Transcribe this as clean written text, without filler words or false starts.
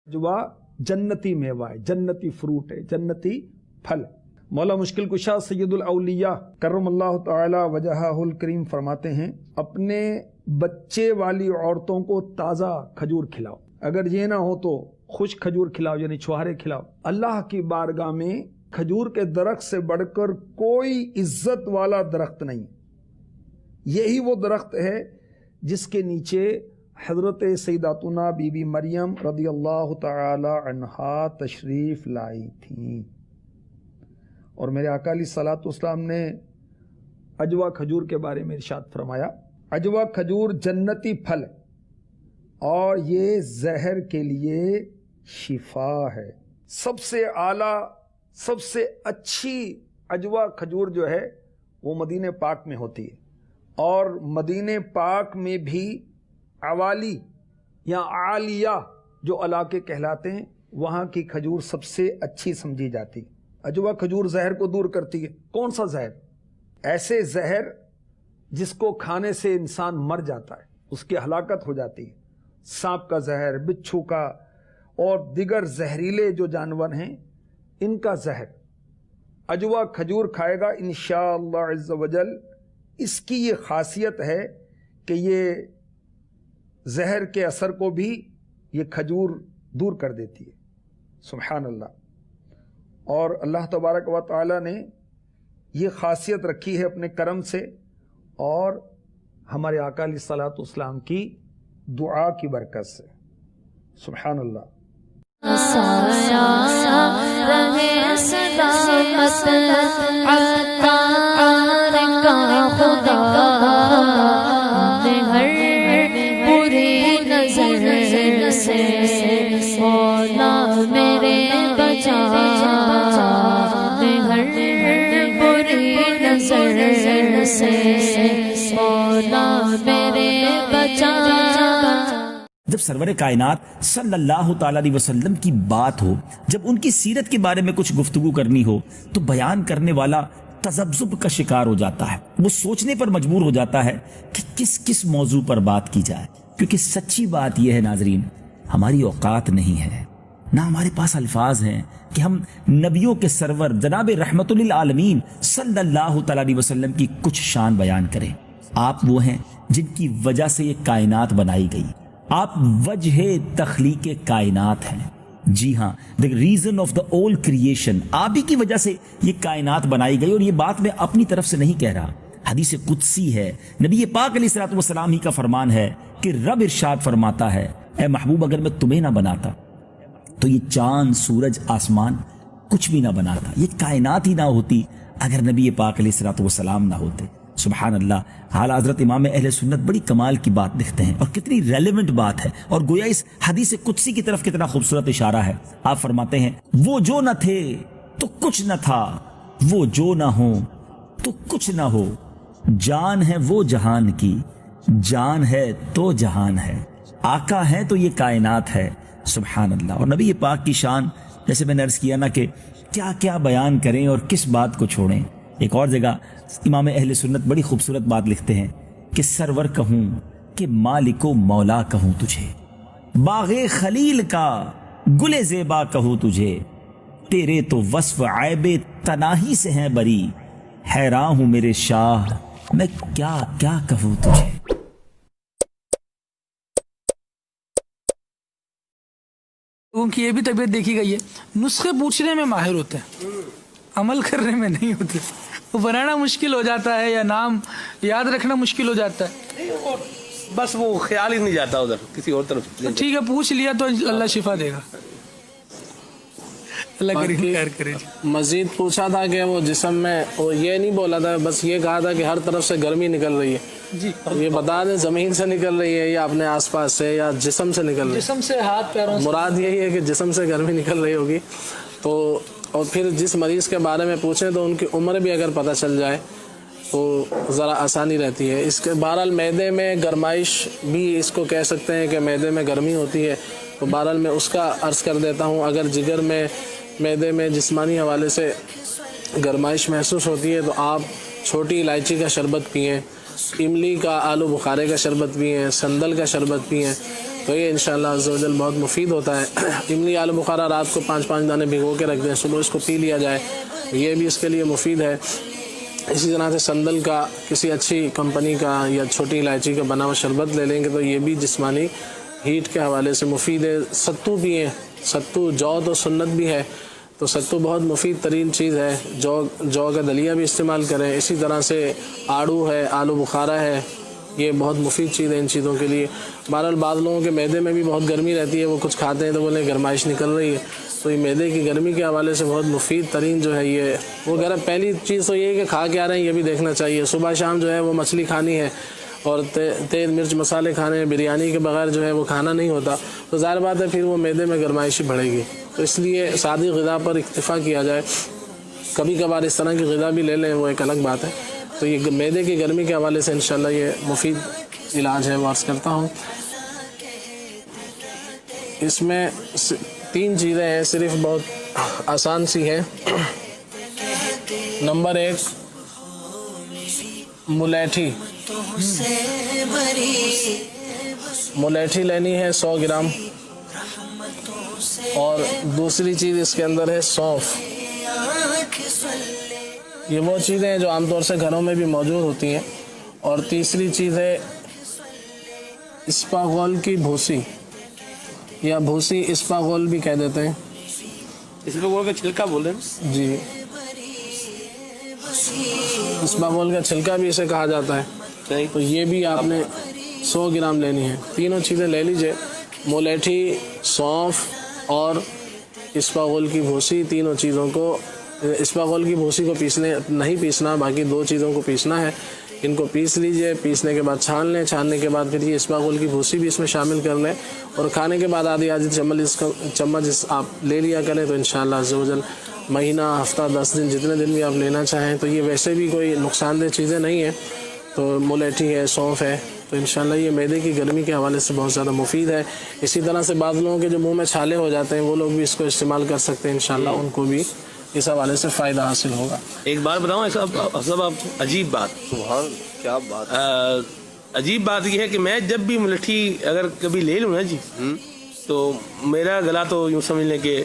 अजवा जन्नती मेवा है, जन्नती फ्रूट है, जन्नती फल। मौला मुश्किल कुशा सैयदुल औलिया करमल्लाहु तआला वजहहुल करीम फरमाते हैं, अपने बच्चे वाली औरतों को ताज़ा खजूर खिलाओ, अगर ये ना हो तो खुश खजूर खिलाओ, यानी छुहारे खिलाओ। अल्लाह की बारगाह में खजूर के दरख्त से बढ़कर कोई इज्जत वाला दरख्त नहीं। यही वो दरख्त है जिसके नीचे हज़रत सैयदातुना बीबी मरियम रदियल्लाहु तआला अन्हा तशरीफ़ लाई थी। और मेरे आका अलैहिस्सलातु वस्सलाम ने अजवा खजूर के बारे में इरशाद फरमाया, अजवा खजूर जन्नती फल और ये जहर के लिए शिफा है। सबसे आला सबसे अच्छी अजवा खजूर जो है वो मदीने पाक में होती है, और मदीने पाक में भी अवाली या आलिया जो इलाके कहलाते हैं वहाँ की खजूर सबसे अच्छी समझी जाती है। अजवा खजूर जहर को दूर करती है। कौन सा जहर? ऐसे जहर जिसको खाने से इंसान मर जाता है, उसकी हलाकत हो जाती है। सांप का जहर, बिच्छू का और दिगर जहरीले जो जानवर हैं इनका जहर अजवा खजूर खाएगा इंशाअल्लाह अज़्ज़ वजल। इसकी ये खासियत है कि ये जहर के असर को भी ये खजूर दूर कर देती है। सुभान अल्लाह। और अल्लाह तबारक व तआला ने ये खासियत रखी है अपने करम से और हमारे आका अलैहिस्सलातु वस्सलाम की दुआ की बरकत से। सुभान अल्लाह। जब सरवर कायनात सल्लल्लाहु ताला अलैहि वसल्लम की बात हो, जब उनकी सीरत के बारे में कुछ गुफ्तगू करनी हो, तो बयान करने वाला तज़ब्ज़ुब का शिकार हो जाता है। वो सोचने पर मजबूर हो जाता है कि किस किस मौजू पर बात की जाए, क्योंकि सच्ची बात यह है नाजरीन, हमारी औकात नहीं है, ना हमारे पास अल्फाज हैं कि हम नबियों के सरवर जनाब रहमतुल लिल आलमीन सल्लल्लाहु ताला अलैहि वसल्लम की कुछ शान बयान करें। आप वो हैं जिनकी वजह से ये कायनात बनाई गई, आप वजह तख्लीक कायनात हैं। जी हाँ, the reason of the all creation, आप ही की वजह से ये कायनात बनाई गई। और ये बात मैं अपनी तरफ से नहीं कह रहा, हदीस कुदसी है, नबी पाक अलैहिस्सलातु वस्सलाम ही का फरमान है कि रब इरशाद फरमाता है, ए महबूब अगर मैं तुम्हें ना बनाता तो ये चांद सूरज आसमान कुछ भी ना बनाता, ये कायनात ही ना होती अगर नबी पाक अलैहिस्सलातु वस्सलाम ना होते। सुभान अल्लाह। हाल हज़रत इमाम अहले सुन्नत बड़ी कमाल की बात लिखते हैं और कितनी रेलेवेंट बात है, और गोया इस हदीस कुदसी की तरफ कितना खूबसूरत इशारा है। आप फरमाते हैं, वो जो न थे तो कुछ न था, वो जो न हो तो कुछ न हो, जान है वो जहान की, जान है तो जहान है, आका है तो ये कायनात है। सुभान अल्लाह। और नबी पाक की शान, जैसे मैंने अर्ज किया ना कि क्या क्या बयान करें और किस बात को छोड़ें। एक और जगह इमाम अहले सुन्नत बड़ी खूबसूरत बात लिखते हैं कि सरवर कहूं कि मालिको मौला कहूं तुझे, बागे खलील का गुले ज़ेबा कहूं तुझे, तेरे तो वस्फ ऐबे तनाही से हैं बरी, हैरान हूं मेरे शाह मैं क्या क्या कहूं तुझे। उनकी ये भी तबीयत देखी गई है, नुस्खे पूछने में माहिर होते हैं, अमल करने में नहीं होते। वो बनाना मुश्किल हो जाता है या नाम याद रखना मुश्किल हो जाता है, बस वो ख्याल ही नहीं जाता उधर किसी और तरफ। तो ठीक है, पूछ लिया तो अल्लाह शिफा देगा। अल्लाह खैर करे। मजीद पूछा था कि वो जिस्म में, वो ये नहीं बोला था, बस ये कहा था कि हर तरफ से गर्मी निकल रही है जी। ये बता दें ज़मीन से निकल रही है या अपने आसपास से या जिस्म से निकल रही है? जिस्म से, हाथ पैरों से। मुराद यही है कि जिस्म से गर्मी निकल रही होगी। तो और फिर जिस मरीज़ के बारे में पूछें तो उनकी उम्र भी अगर पता चल जाए तो ज़रा आसानी रहती है। इसके बहरहाल मैदे में गरमाइश भी इसको कह सकते हैं कि मैदे में गर्मी होती है, तो बहरहाल मैं उसका अर्ज़ कर देता हूँ। अगर जिगर में, मैदे में जिस्मानी हवाले से गरमाइश महसूस होती है तो आप छोटी इलायची का शरबत पिएँ, इमली का, आलू बुखारे का शरबत पिएँ, संदल का शरबत पिएँ, تو یہ انشاءاللہ عز و جل بہت مفید ہوتا ہے. املی آلو بخارا رات کو 5 دانے بھگو کے رکھ دیں, صبح اس کو پی لیا جائے, یہ بھی اس کے لیے مفید ہے. اسی طرح سے سندل کا کسی اچھی کمپنی کا یا چھوٹی الائچی کا بنا ہوا شربت لے لیں گے تو یہ بھی جسمانی ہیٹ کے حوالے سے مفید ہے. ستو پئیں, ستو جو تو سنت بھی ہے, تو ستو بہت مفید ترین چیز ہے. جو کا دلیہ بھی استعمال کریں. اسی طرح سے آڑو ہے, آلو بخارا ہے, یہ بہت مفید چیز ہے ان چیزوں کے لیے. بہرحال بعض لوگوں کے معدے میں بھی بہت گرمی رہتی ہے, وہ کچھ کھاتے ہیں تو بولیں گرمائش نکل رہی ہے, تو یہ معدے کی گرمی کے حوالے سے بہت مفید ترین جو ہے یہ وہ پہلی چیز تو یہ ہے کہ کھا کے آ رہے ہیں یہ بھی دیکھنا چاہیے. صبح شام جو ہے وہ مچھلی کھانی ہے اور تیل مرچ مسالے کھانے ہیں, بریانی کے بغیر جو ہے وہ کھانا نہیں ہوتا, تو ظاہر بات ہے پھر وہ معدے میں گرمائش بڑھے گی. تو اس لیے سادی غذا پر اکتفا کیا جائے. کبھی کبھار اس طرح کی غذا بھی لے لیں, وہ ایک الگ بات ہے. تو یہ معدے کی گرمی کے حوالے سے انشاءاللہ یہ مفید علاج ہے, وہ عرض کرتا ہوں. اس میں 3 چیزیں ہیں, صرف بہت آسان سی ہیں. نمبر 1 ملیٹھی. ملیٹھی لینی ہے 100 گرام, اور دوسری چیز اس کے اندر ہے سونف. یہ وہ چیزیں ہیں جو عام طور سے گھروں میں بھی موجود ہوتی ہیں. اور تیسری چیز ہے اسپاغول کی بھوسی, یا بھوسی اسپاغول بھی کہہ دیتے ہیں. اسپاغول کا چھلکا بول رہے ہیں جی, اسپاغول کا چھلکا بھی اسے کہا جاتا ہے. تو یہ بھی آپ نے 100 گرام لینی ہے. تینوں چیزیں لے لیجئے, مولیٹھی, سونف اور اسپاغول کی بھوسی. تینوں چیزوں کو, اسپاغول کی بھوسی کو نہیں پیسنا, باقی 2 چیزوں کو پیسنا ہے. ان کو پیس لیجئے, پیسنے کے بعد چھان لیں, چھاننے کے بعد پھر یہ اسپاغول کی بھوسی بھی اس میں شامل کر لیں, اور کھانے کے بعد آدھی چمچ آپ لے لیا کریں. تو انشاءاللہ عز و جل مہینہ, ہفتہ, 10 دن, جتنے دن بھی آپ لینا چاہیں. تو یہ ویسے بھی کوئی نقصان دہ چیزیں نہیں ہیں. تو مولیٹھی ہے, سونف ہے, تو انشاءاللہ یہ معدے کی گرمی کے حوالے سے بہت زیادہ مفید ہے. اسی طرح سے بعض لوگوں کے جو منہ میں چھالے ہو جاتے ہیں وہ لوگ بھی اس کو استعمال کر سکتے ہیں, انشاءاللہ ان کو بھی اس حوالے سے فائدہ حاصل ہوگا. ایک بات بتاؤں صاحب, آپ عجیب بات, کیا بات, عجیب بات یہ ہے کہ میں جب بھی ملٹھی اگر کبھی لے لوں نا جی, تو میرا گلا تو یوں سمجھ لیں کہ